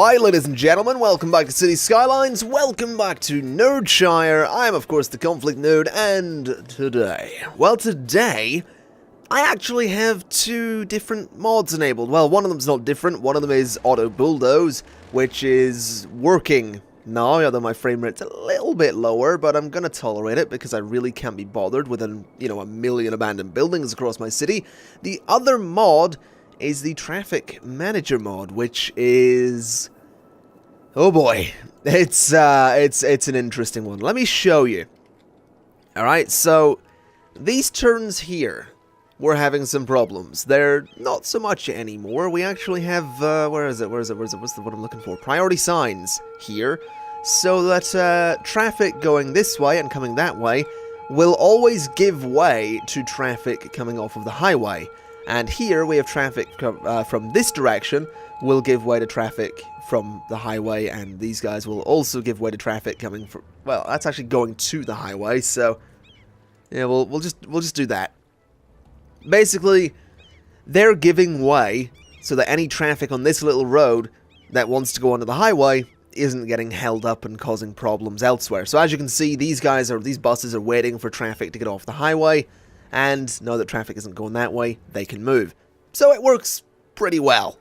Alright, ladies and gentlemen, welcome back to City Skylines, welcome back to Nerdshire. I am, of course, the ConflictNerd, and today, I actually have two different mods enabled. Well, one of them's not different, one of them is Auto Bulldoze, which is working now, although my frame rate's a little bit lower, but I'm gonna tolerate it because I really can't be bothered with, a million abandoned buildings across my city. The other mod is the Traffic Manager mod, which is... oh boy, it's an interesting one. Let me show you. Alright, so these turns here, we're having some problems. They're not so much anymore. We actually have, where is it? What's the what I'm looking for? Priority signs here, so that traffic going this way and coming that way will always give way to traffic coming off of the highway. And here we have traffic from this direction will give way to traffic from the highway, and these guys will also give way to traffic coming from, well, that's actually going to the highway, so yeah, we'll just do that. Basically, they're giving way so that any traffic on this little road that wants to go onto the highway isn't getting held up and causing problems elsewhere. So as you can see, these buses are waiting for traffic to get off the highway, and now that traffic isn't going that way, they can move. So it works pretty well.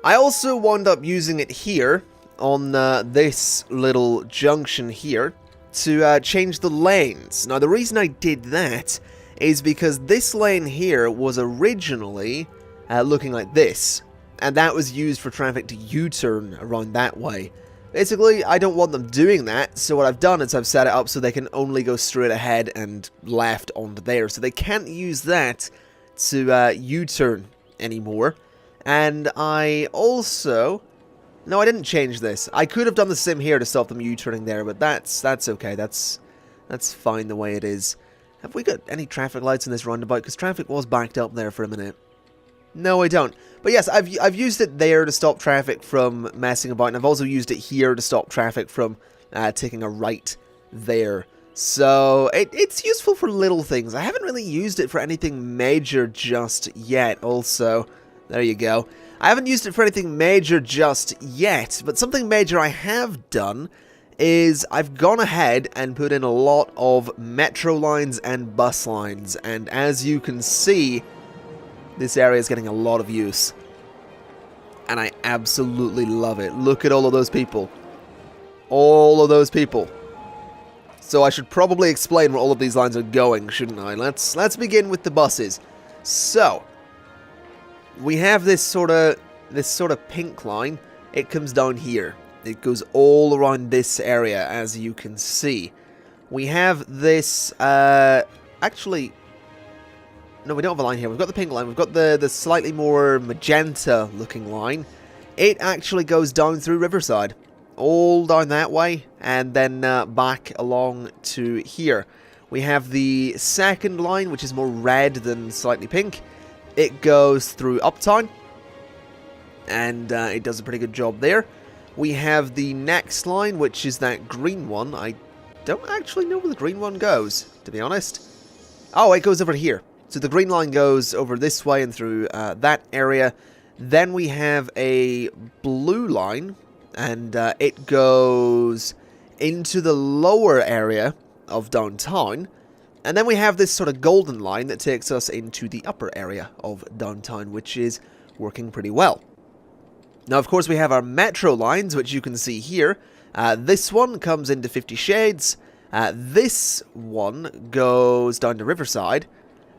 I also wound up using it here on this little junction here to change the lanes. Now the reason I did that is because this lane here was originally looking like this, and that was used for traffic to U-turn around that way. Basically, I don't want them doing that, so what I've done is I've set it up so they can only go straight ahead and left onto there, so they can't use that to U-turn anymore. And I also... no, I didn't change this. I could have done the same here to stop them U-turning there, but that's okay. That's fine the way it is. Have we got any traffic lights in this roundabout? Because traffic was backed up there for a minute. No, I don't. But yes, I've used it there to stop traffic from messing about, and I've also used it here to stop traffic from taking a right there. So it's useful for little things. I haven't really used it for anything major just yet. Also, there you go. I haven't used it for anything major just yet, but something major I have done is I've gone ahead and put in a lot of metro lines and bus lines, and as you can see, this area is getting a lot of use. And I absolutely love it. Look at all of those people. All of those people. So I should probably explain where all of these lines are going, shouldn't I? Let's begin with the buses. So we have this sort of pink line. It comes down here. It goes all around this area, as you can see. We have this actually, no, we don't have a line here. We've got the pink line. We've got the slightly more magenta-looking line. It actually goes down through Riverside. All down that way, and then back along to here. We have the second line, which is more red than slightly pink. It goes through Uptown, and it does a pretty good job there. We have the next line, which is that green one. I don't actually know where the green one goes, to be honest. Oh, it goes over here. So the green line goes over this way and through that area. Then we have a blue line, and it goes into the lower area of downtown. And then we have this sort of golden line that takes us into the upper area of downtown, which is working pretty well. Now, of course, we have our metro lines, which you can see here. This one comes into 50 Shades. This one goes down to Riverside.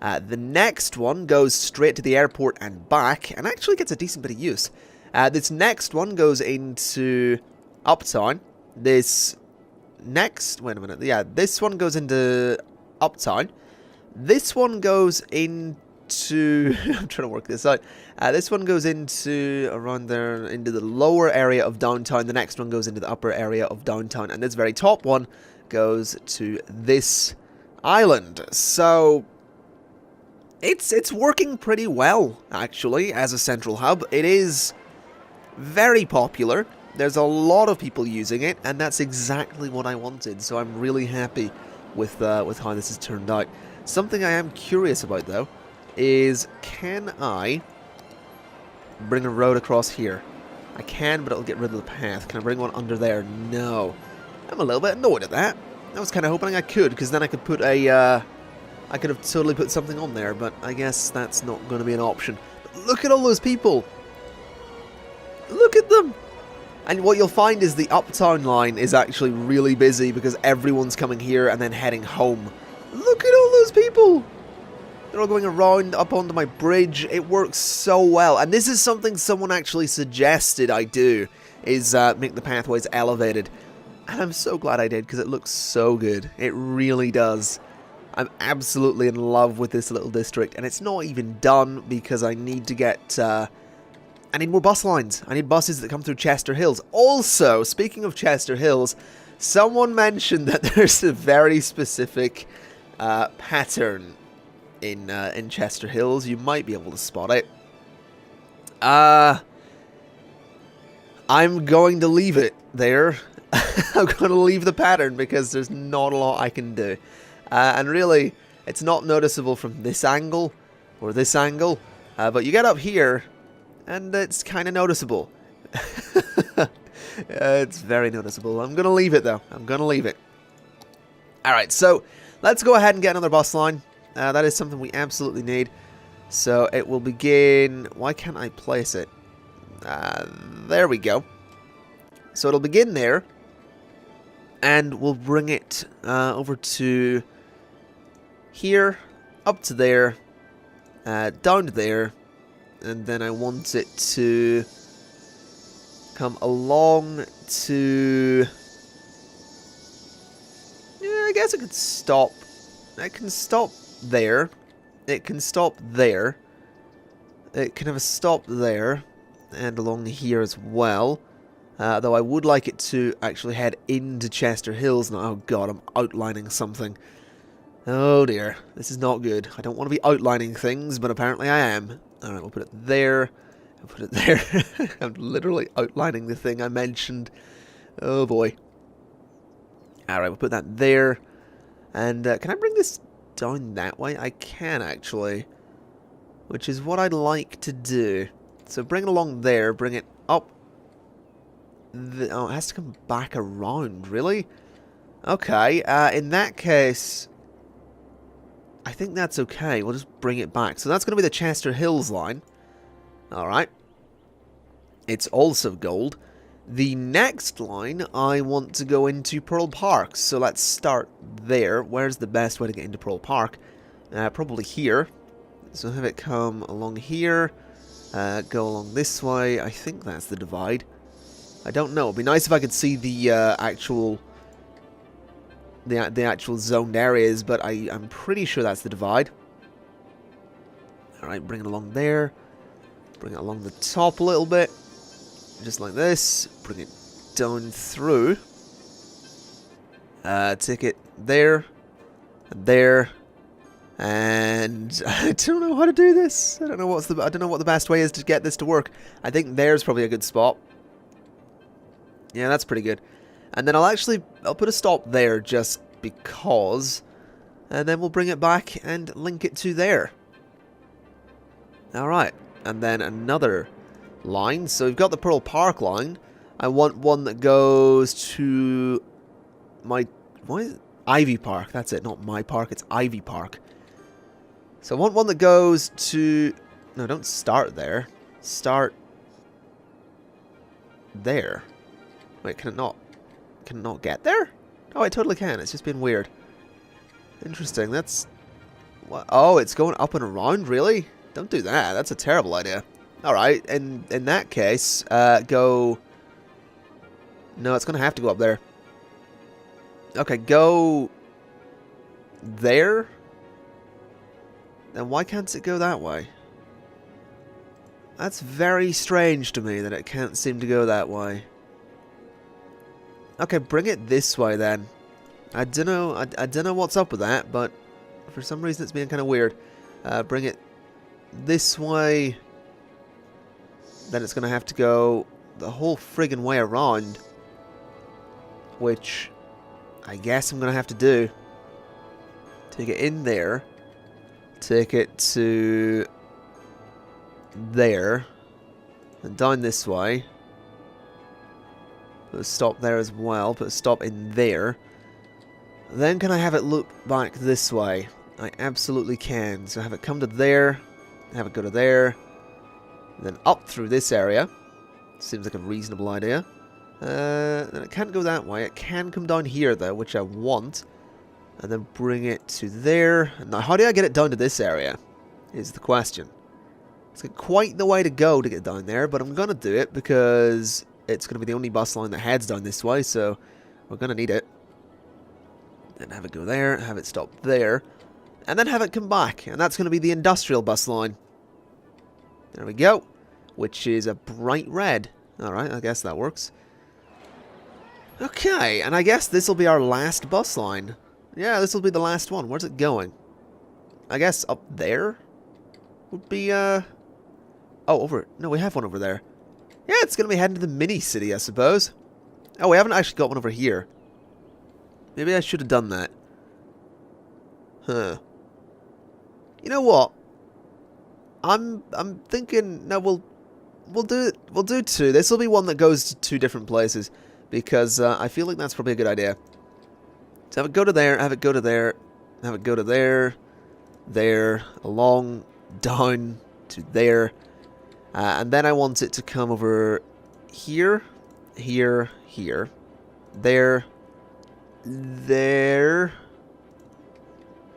The next one goes straight to the airport and back, and actually gets a decent bit of use. This next one goes into Uptown. This next... wait a minute. Yeah, this one goes into Uptown. This one goes into... I'm trying to work this out. This one goes into around there, into the lower area of downtown. The next one goes into the upper area of downtown. And this very top one goes to this island. So it's working pretty well, actually, as a central hub. It is very popular. There's a lot of people using it, and that's exactly what I wanted. So I'm really happy with how this has turned out. Something I am curious about, though, is can I bring a road across here? I can, but it'll get rid of the path. Can I bring one under there? No. I'm a little bit annoyed at that. I was kind of hoping I could, because then I could put a, I could have totally put something on there, but I guess that's not going to be an option. But look at all those people! Look at them! And what you'll find is the uptown line is actually really busy because everyone's coming here and then heading home. Look at all those people! They're all going around up onto my bridge. It works so well. And this is something someone actually suggested I do, is make the pathways elevated. And I'm so glad I did, because it looks so good. It really does. I'm absolutely in love with this little district. And it's not even done because I need to get... I need more bus lines. I need buses that come through Chester Hills. Also, speaking of Chester Hills, someone mentioned that there's a very specific pattern in Chester Hills. You might be able to spot it. I'm going to leave it there. I'm going to leave the pattern because there's not a lot I can do. And really, it's not noticeable from this angle or this angle. But you get up here, and it's kind of noticeable. It's very noticeable. I'm going to leave it, though. I'm going to leave it. Alright, so let's go ahead and get another bus line. That is something we absolutely need. So it will begin... Why can't I place it? There we go. So it'll begin there. And we'll bring it over to here, up to there, down to there. And then I want it to come along to... Yeah, I guess it could stop. It can stop there. It can stop there. It can have a stop there. And along here as well. Though I would like it to actually head into Chester Hills now. Oh god, I'm outlining something. Oh dear, this is not good. I don't want to be outlining things, but apparently I am. Alright, we'll put it there. I'll put it there. I'm literally outlining the thing I mentioned. Oh boy. Alright, we'll put that there. And can I bring this down that way? I can actually. Which is what I'd like to do. So bring it along there, bring it up. Oh, it has to come back around, really? Okay, in that case, I think that's okay. We'll just bring it back. So that's going to be the Chester Hills line. Alright. It's also gold. The next line, I want to go into Pearl Park. So let's start there. Where's the best way to get into Pearl Park? Probably here. So have it come along here. Go along this way. I think that's the divide. I don't know. It'd be nice if I could see the actual zoned areas, but I'm pretty sure that's the divide. Alright, bring it along there. Bring it along the top a little bit. Just like this. Bring it down through. Take it there. And there. And I don't know how to do this. I don't know what the best way is to get this to work. I think there's probably a good spot. Yeah, that's pretty good. And then I'll put a stop there just because. And then we'll bring it back and link it to there. Alright. And then another line. So we've got the Pearl Park line. I want one that goes to my... What is it? Ivy Park. That's it. Not my park. It's Ivy Park. So I want one that goes to... No, don't start there. Start there. Wait, can it not get there? Oh, it totally can. It's just been weird. Interesting. That's... What? Oh, it's going up and around? Really? Don't do that. That's a terrible idea. Alright, in that case, go... No, it's going to have to go up there. Okay, go... There? Then why can't it go that way? That's very strange to me that it can't seem to go that way. Okay, bring it this way then. I don't know what's up with that, but for some reason it's being kind of weird. Bring it this way. Then it's going to have to go the whole friggin' way around. Which I guess I'm going to have to do. Take it in there. Take it to there. And down this way. Put a stop there as well. Put a stop in there. Then can I have it loop back this way? I absolutely can. So have it come to there. Have it go to there. Then up through this area. Seems like a reasonable idea. Then it can't go that way. It can come down here though, which I want. And then bring it to there. Now how do I get it down to this area? Is the question. It's quite the way to go to get down there, but I'm going to do it because it's going to be the only bus line that heads down this way, so we're going to need it. Then have it go there, have it stop there, and then have it come back, and that's going to be the industrial bus line. There we go, which is a bright red. Alright, I guess that works. Okay, and I guess this will be our last bus line. Yeah, this will be the last one. Where's it going? I guess up there would be, Oh, over... No, we have one over there. Yeah, it's going to be heading to the mini-city, I suppose. Oh, we haven't actually got one over here. Maybe I should have done that. Huh. You know what? I'm thinking... No, we'll do two. This will be one that goes to two different places. Because I feel like that's probably a good idea. So have it go to there, have it go to there, have it go to there, there, along, down to there. And then I want it to come over here, here, here, there, there.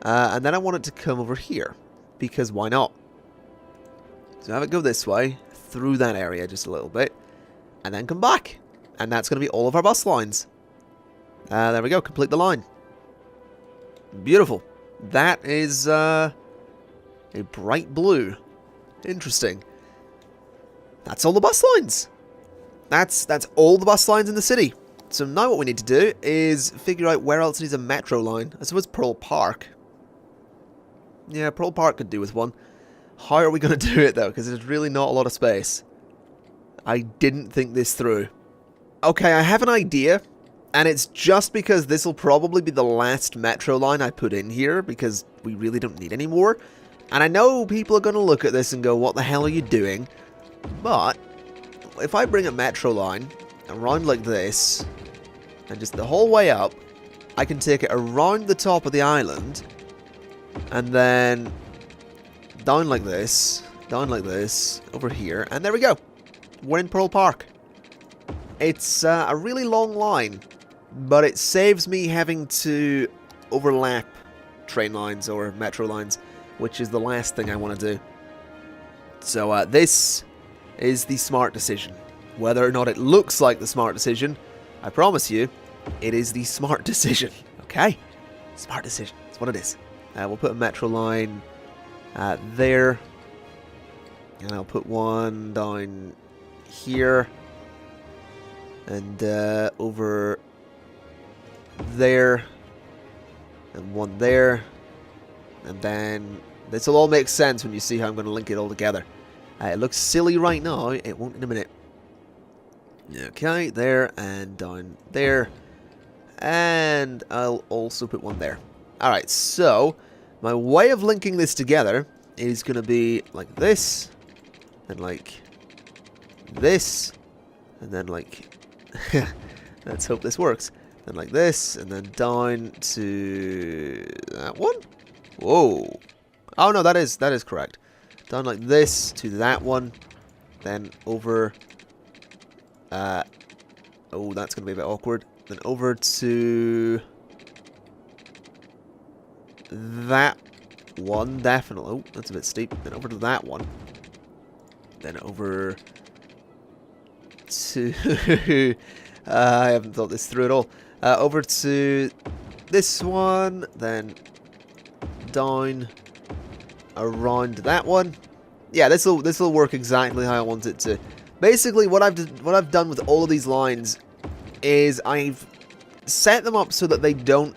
And then I want it to come over here, because why not? So have it go this way, through that area just a little bit, and then come back. And that's going to be all of our bus lines. There we go, complete the line. Beautiful. That is a bright blue. Interesting. That's all the bus lines. That's all the bus lines in the city. So now what we need to do is figure out where else needs a metro line. I suppose Pearl Park. Yeah, Pearl Park could do with one. How are we going to do it though? Because there's really not a lot of space. I didn't think this through. Okay, I have an idea. And it's just because this will probably be the last metro line I put in here. Because we really don't need any more. And I know people are going to look at this and go, what the hell are you doing? But if I bring a metro line around like this, and just the whole way up, I can take it around the top of the island, and then down like this, over here, and there we go. We're in Pearl Park. It's a really long line, but it saves me having to overlap train lines or metro lines, which is the last thing I want to do. So this is the smart decision. Whether or not it looks like the smart decision, I promise you, it is the smart decision. Okay? Smart decision. That's what it is. We'll put a metro line there. And I'll put one down here. And over there. And one there. And then this will all make sense when you see how I'm going to link it all together. It looks silly right now. It won't in a minute. Okay, there and down there. And I'll also put one there. Alright, so my way of linking this together is going to be like this. And like this. And then like... let's hope this works. Then like this. And then down to that one. Whoa. Oh no, that is correct. Down like this to that one. Then over... oh, that's going to be a bit awkward. Then over to... that one, definitely. Oh, that's a bit steep. Then over to that one. Then over to... I haven't thought this through at all. Over to this one. Then down around that one. Yeah, this will work exactly how I want it to. Basically, what I've done with all of these lines is I've set them up so that they don't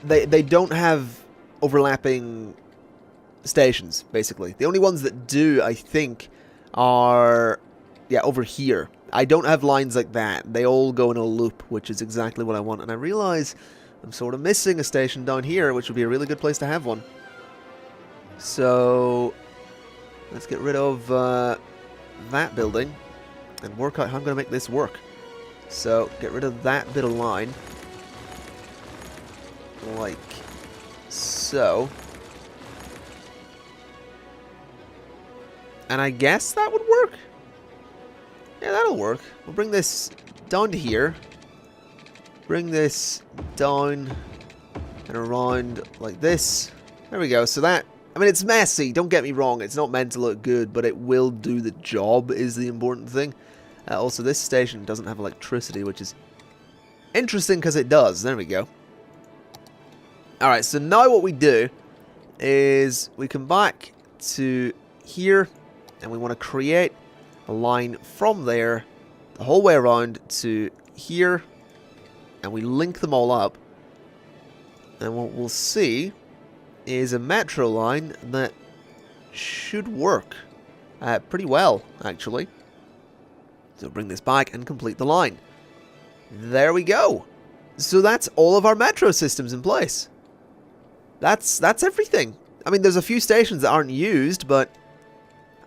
they don't have overlapping stations. Basically, the only ones that do, I think, are over here. I don't have lines like that. They all go in a loop, which is exactly what I want. And I realize I'm sort of missing a station down here, which would be a really good place to have one. So let's get rid of that building and work out how I'm going to make this work. So, get rid of that bit of line. Like so. And I guess that would work? Yeah, that'll work. We'll bring this down to here. Bring this down and around like this. There we go. So that, I mean, it's messy. Don't get me wrong. It's not meant to look good, but it will do the job is the important thing. Also, this station doesn't have electricity, which is interesting because it does. There we go. Alright, so now what we do is we come back to here, and we want to create a line from there the whole way around to here, and we link them all up. And what we'll see is a metro line that should work pretty well, actually. So bring this back and complete the line. There we go. So that's all of our metro systems in place. That's everything. I mean, there's a few stations that aren't used, but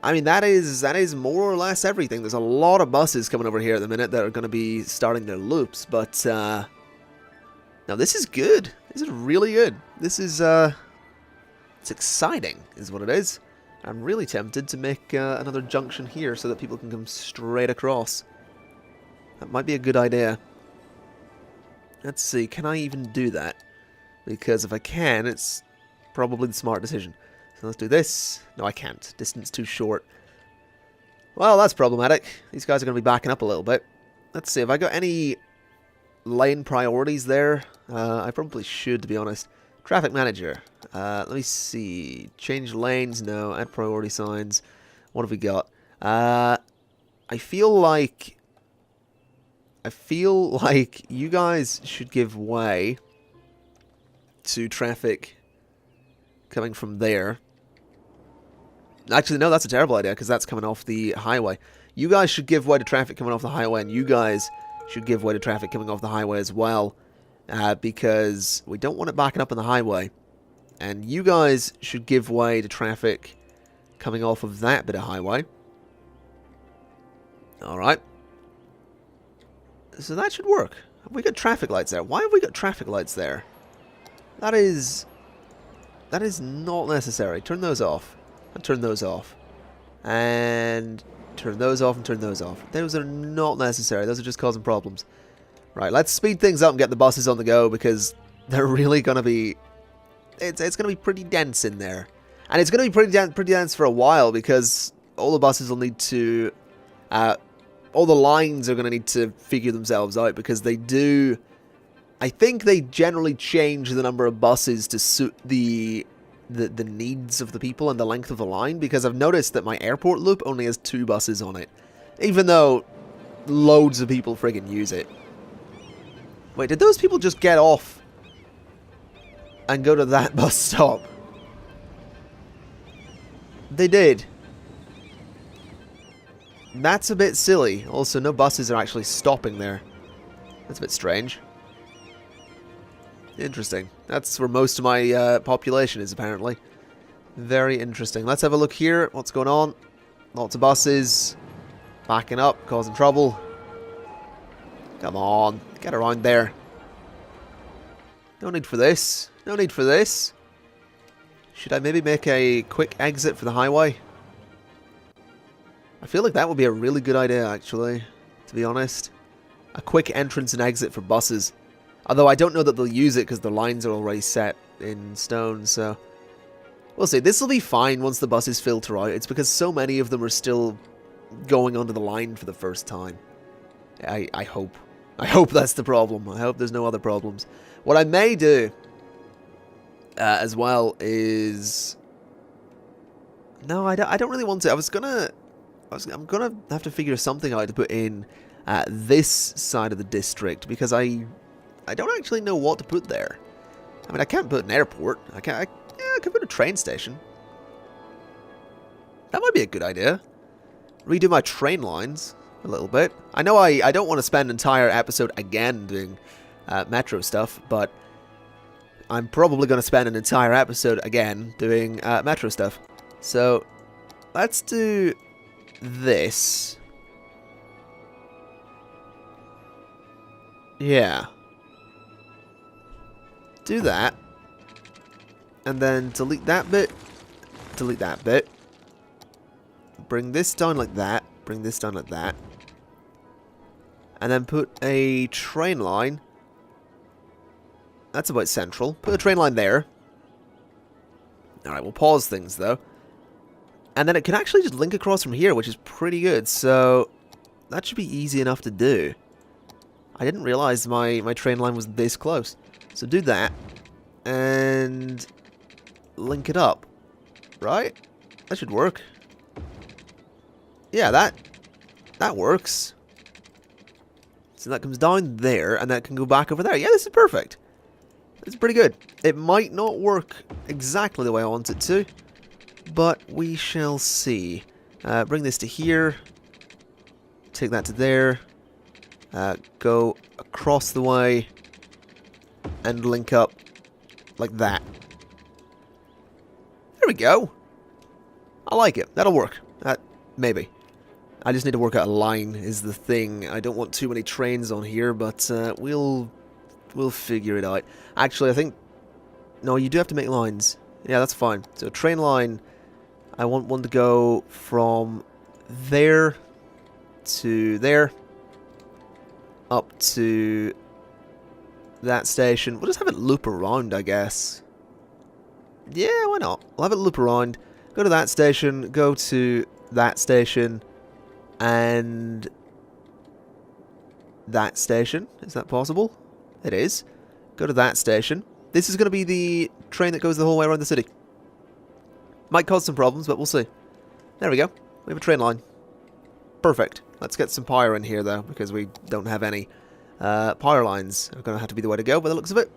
I mean that is more or less everything. There's a lot of buses coming over here at the minute that are going to be starting their loops, but now this is good. This is really good. This is it's exciting, is what it is. I'm really tempted to make another junction here so that people can come straight across. That might be a good idea. Let's see, can I even do that? Because if I can, it's probably the smart decision. So let's do this. No, I can't. Distance too short. Well, that's problematic. These guys are going to be backing up a little bit. Let's see, have I got any lane priorities there? I probably should, to be honest. Traffic manager. Let me see. Change lanes. No. Add priority signs. What have we got? I feel like you guys should give way to traffic coming from there. Actually, no, that's a terrible idea because that's coming off the highway. You guys should give way to traffic coming off the highway, and you guys should give way to traffic coming off the highway as well, because we don't want it backing up on the highway. And you guys should give way to traffic coming off of that bit of highway. Alright. So that should work. Have we got traffic lights there? Why have we got traffic lights there? That is not necessary. Turn those off. And turn those off. And turn those off and turn those off. Those are not necessary. Those are just causing problems. Right, let's speed things up and get the buses on the go because they're really going to be... It's going to be pretty dense in there. And it's going to be pretty dense for a while because all the buses will need to... all the lines are going to need to figure themselves out because they do... I think they generally change the number of buses to suit the needs of the people and the length of the line, because I've noticed that my airport loop only has 2 buses on it, even though loads of people friggin' use it. Wait, did those people just get off and go to that bus stop? They did. That's a bit silly. Also, no buses are actually stopping there. That's a bit strange. Interesting. That's where most of my population is, apparently. Very interesting. Let's have a look here. What's going on? Lots of buses. Backing up, causing trouble. Come on. Get around there. No need for this. No need for this. Should I maybe make a quick exit for the highway? I feel like that would be a really good idea, actually, to be honest. A quick entrance and exit for buses. Although I don't know that they'll use it because the lines are already set in stone, so... We'll see. This will be fine once the buses filter out. It's because so many of them are still going onto the line for the first time. I hope. I hope that's the problem. I hope there's no other problems. What I may do as well is... No, I don't really want to. I'm gonna have to figure something out to put in this side of the district because I don't actually know what to put there. I mean, I can't put an airport. I could put a train station. That might be a good idea. Redo my train lines a little bit. I know I don't want to spend an entire episode again doing metro stuff, but I'm probably going to spend an entire episode again doing metro stuff. So let's do this. Yeah. Do that. And then delete that bit. Delete that bit. Bring this down like that. Bring this down like that. And then put a train line. That's about central. Put a train line there. Alright, we'll pause things though. And then it can actually just link across from here, which is pretty good. So that should be easy enough to do. I didn't realize my train line was this close. So do that. And link it up. Right? That should work. Yeah, that works. So that comes down there, and that can go back over there. Yeah, this is perfect. This is pretty good. It might not work exactly the way I want it to, but we shall see. Bring this to here. Take that to there. Go across the way. And link up like that. There we go. I like it. That'll work. Maybe. I just need to work out a line is the thing. I don't want too many trains on here, but we'll figure it out. Actually, I think... No, you do have to make lines. Yeah, that's fine. So a train line, I want one to go from there to there. Up to that station. We'll just have it loop around, I guess. Yeah, why not? We'll have it loop around. Go to that station, go to that station, and that station. Is that possible? It is. Go to that station. This is going to be the train that goes the whole way around the city. Might cause some problems, but we'll see. There we go. We have a train line. Perfect. Let's get some power in here, though, because we don't have any. Power lines are going to have to be the way to go by the looks of it.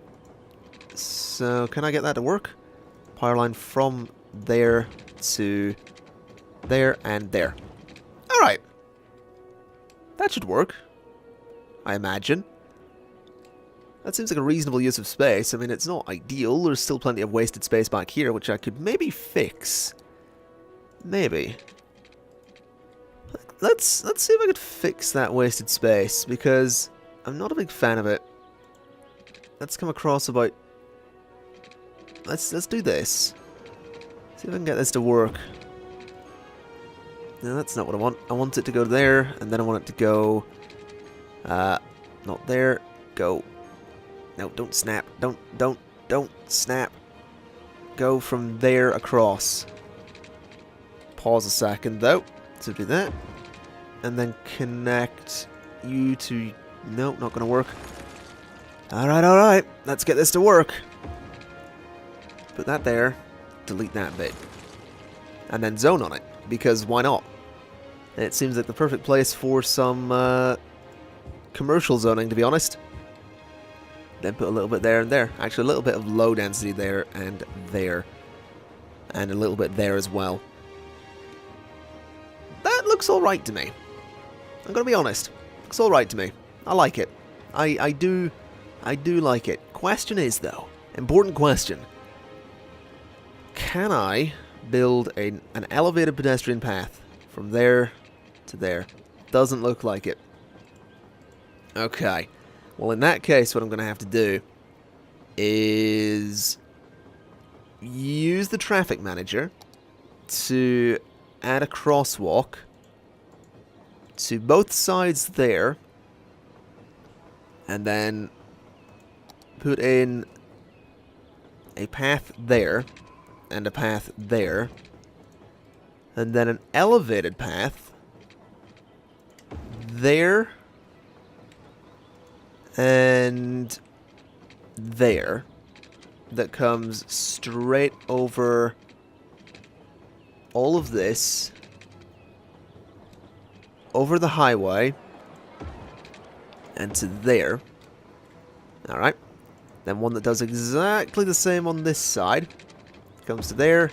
So, can I get that to work? Power line from there to there and there. Alright. That should work. I imagine. That seems like a reasonable use of space. I mean, it's not ideal. There's still plenty of wasted space back here, which I could maybe fix. Maybe. Let's see if I could fix that wasted space, because I'm not a big fan of it. Let's come across about... Let's do this. See if I can get this to work. No, that's not what I want. I want it to go there, and then I want it to go... not there. Go. No, don't snap. Don't snap. Go from there across. Pause a second, though. So do that. And then connect you to... Nope, not going to work. Alright. Let's get this to work. Put that there. Delete that bit. And then zone on it. Because why not? It seems like the perfect place for some commercial zoning, to be honest. Then put a little bit there and there. Actually, a little bit of low density there and there. And a little bit there as well. That looks alright to me. I'm going to be honest. Looks alright to me. I like it. I do like it. Question is, though, important question. Can I build an elevated pedestrian path from there to there? Doesn't look like it. Okay. Well, in that case, what I'm going to have to do is use the traffic manager to add a crosswalk to both sides there, and then put in a path there and a path there, and then an elevated path there and there that comes straight over all of this, over the highway, and to there. Alright. Then one that does exactly the same on this side. Comes to there,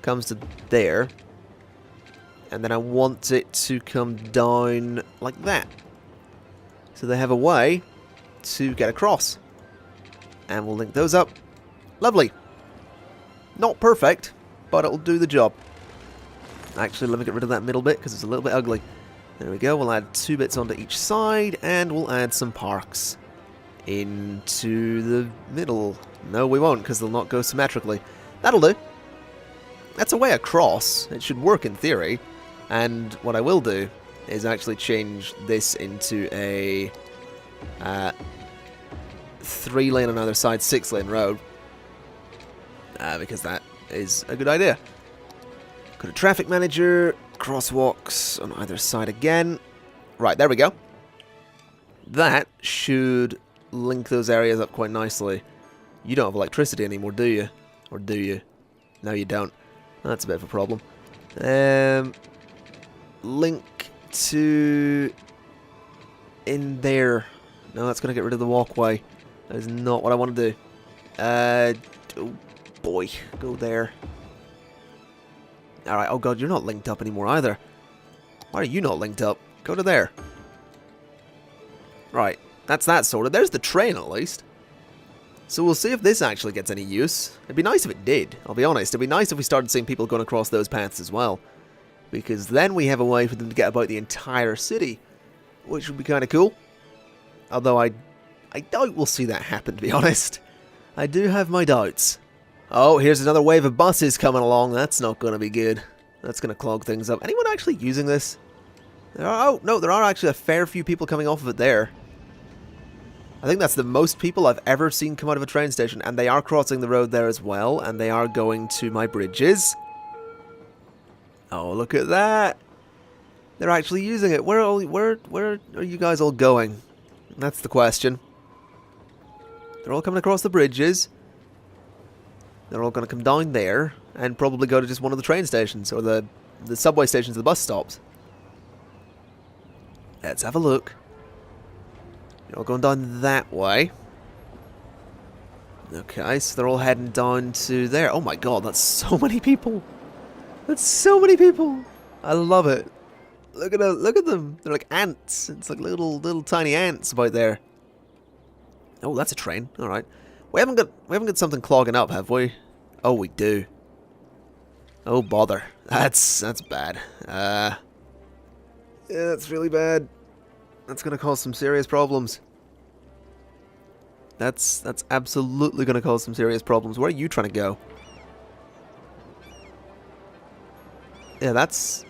comes to there. And then I want it to come down like that. So they have a way to get across. And we'll link those up. Lovely. Not perfect, but it'll do the job. Actually, let me get rid of that middle bit because it's a little bit ugly. There we go, we'll add 2 bits onto each side, and we'll add some parks into the middle. No, we won't, because they'll not go symmetrically. That'll do. That's a way across. It should work in theory. And what I will do is actually change this into a 3-lane on either side, 6-lane road. Because that is a good idea. Go to traffic manager, crosswalks on either side again. Right, there we go. That should link those areas up quite nicely. You don't have electricity anymore, do you? Or do you? No, you don't. That's a bit of a problem. Link to in there. No, that's going to get rid of the walkway. That is not what I want to do. Oh boy, go there. Alright, oh god, you're not linked up anymore either. Why are you not linked up? Go to there. Right, that's that sorted. There's the train at least. So we'll see if this actually gets any use. It'd be nice if it did, I'll be honest. It'd be nice if we started seeing people going across those paths as well. Because then we have a way for them to get about the entire city. Which would be kind of cool. Although I doubt we'll see that happen, to be honest. I do have my doubts. Oh, here's another wave of buses coming along. That's not going to be good. That's going to clog things up. Anyone actually using this? Oh, no, there are actually a fair few people coming off of it there. I think that's the most people I've ever seen come out of a train station, and they are crossing the road there as well, and they are going to my bridges. Oh, look at that! They're actually using it. Where are you guys all going? That's the question. They're all coming across the bridges. They're all going to come down there, and probably go to just one of the train stations, or the subway stations, the bus stops. Let's have a look. You're all going down that way. Okay, so they're all heading down to there. Oh my god, that's so many people. That's so many people. I love it. Look at them. They're like ants. It's like little tiny ants about there. Oh, that's a train. All right. We haven't got something clogging up, have we? Oh, we do. Oh bother. That's bad. Yeah, that's really bad. That's gonna cause some serious problems. That's absolutely gonna cause some serious problems. Where are you trying to go? Yeah, that's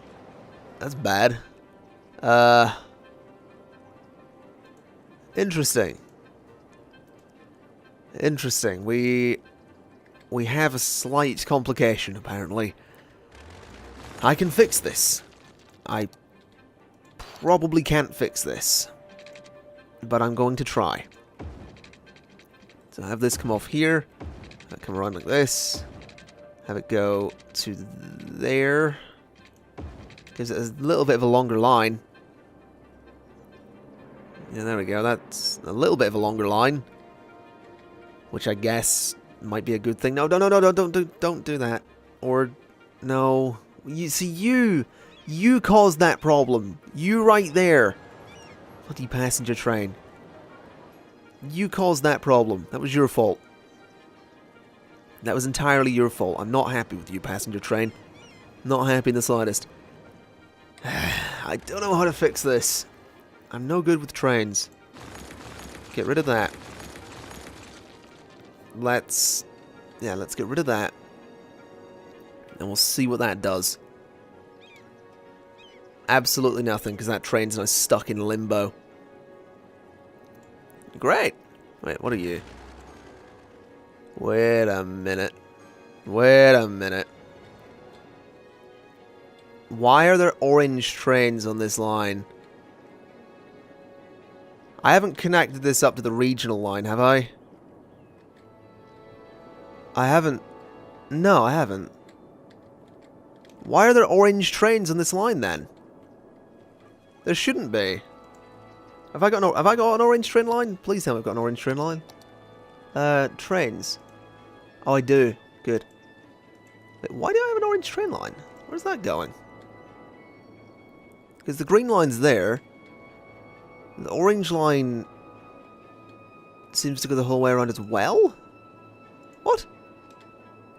bad. Interesting. Interesting. We have a slight complication, apparently. I can fix this. I probably can't fix this, but I'm going to try. So have this come off here, come around like this, have it go to there, gives it a little bit of a longer line. Yeah, there we go, that's a little bit of a longer line, which I guess might be a good thing. No, don't do that. Or, no, you see, you caused that problem. You right there. Bloody passenger train. You caused that problem. That was your fault. That was entirely your fault. I'm not happy with you, passenger train. Not happy in the slightest. I don't know how to fix this. I'm no good with trains. Get rid of that. Let's get rid of that. And we'll see what that does. Absolutely nothing, because that train's now stuck in limbo. Great. Wait, what are you? Wait a minute. Wait a minute. Why are there orange trains on this line? I haven't connected this up to the regional line, have I? I haven't. No, I haven't. Why are there orange trains on this line then? There shouldn't be. Have I got an orange train line? Please tell me I've got an orange train line. Trains. Oh, I do. Good. Wait, why do I have an orange train line? Where's that going? Because the green line's there. The orange line seems to go the whole way around as well? What?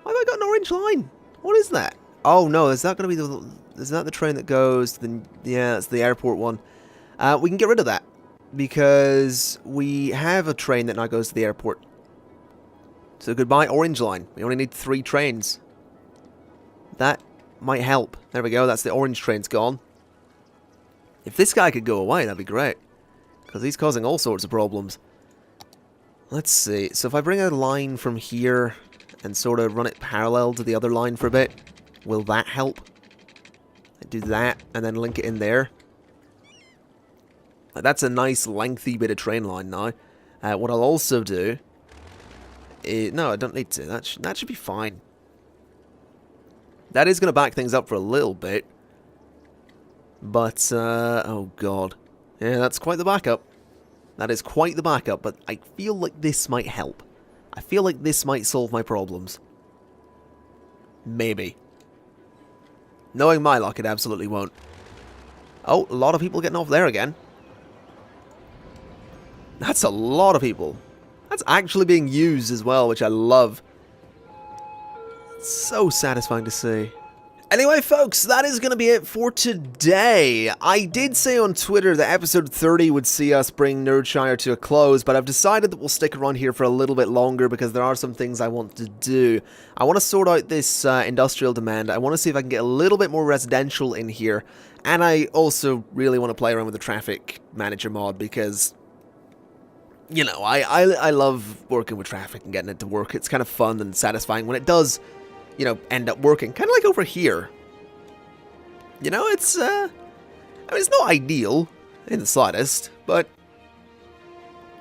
Why have I got an orange line? What is that? Oh no, is that going to be Is that the train that goes to the... Yeah, it's the airport one. We can get rid of that, because we have a train that now goes to the airport. So goodbye, Orange Line. We only need 3 trains. That might help. There we go, that's the orange train's gone. If this guy could go away, that'd be great. Because he's causing all sorts of problems. Let's see, so if I bring a line from here and sort of run it parallel to the other line for a bit, will that help? I do that, and then link it in there. That's a nice lengthy bit of train line now. What I'll also do... no, I don't need to. That should be fine. That is going to back things up for a little bit. But, oh god. Yeah, that's quite the backup. That is quite the backup, but I feel like this might help. I feel like this might solve my problems. Maybe. Knowing my luck, it absolutely won't. Oh, a lot of people getting off there again. That's a lot of people. That's actually being used as well, which I love. It's so satisfying to see. Anyway, folks, that is going to be it for today. I did say on Twitter that episode 30 would see us bring Nerdshire to a close, but I've decided that we'll stick around here for a little bit longer because there are some things I want to do. I want to sort out this industrial demand. I want to see if I can get a little bit more residential in here, and I also really want to play around with the traffic manager mod because... You know, I love working with traffic and getting it to work. It's kind of fun and satisfying when it does, you know, end up working. Kind of like over here. You know, it's, I mean, it's not ideal in the slightest, but,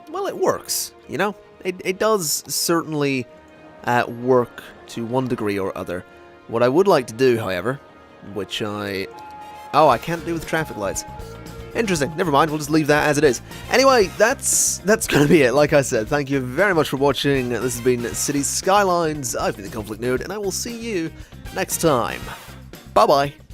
well, it works, you know? It does certainly work to one degree or other. What I would like to do, however, which I can't do with traffic lights. Interesting. Never mind. We'll just leave that as it is. Anyway, that's going to be it. Like I said, thank you very much for watching. This has been City Skylines. I've been the Conflict Nerd, and I will see you next time. Bye-bye.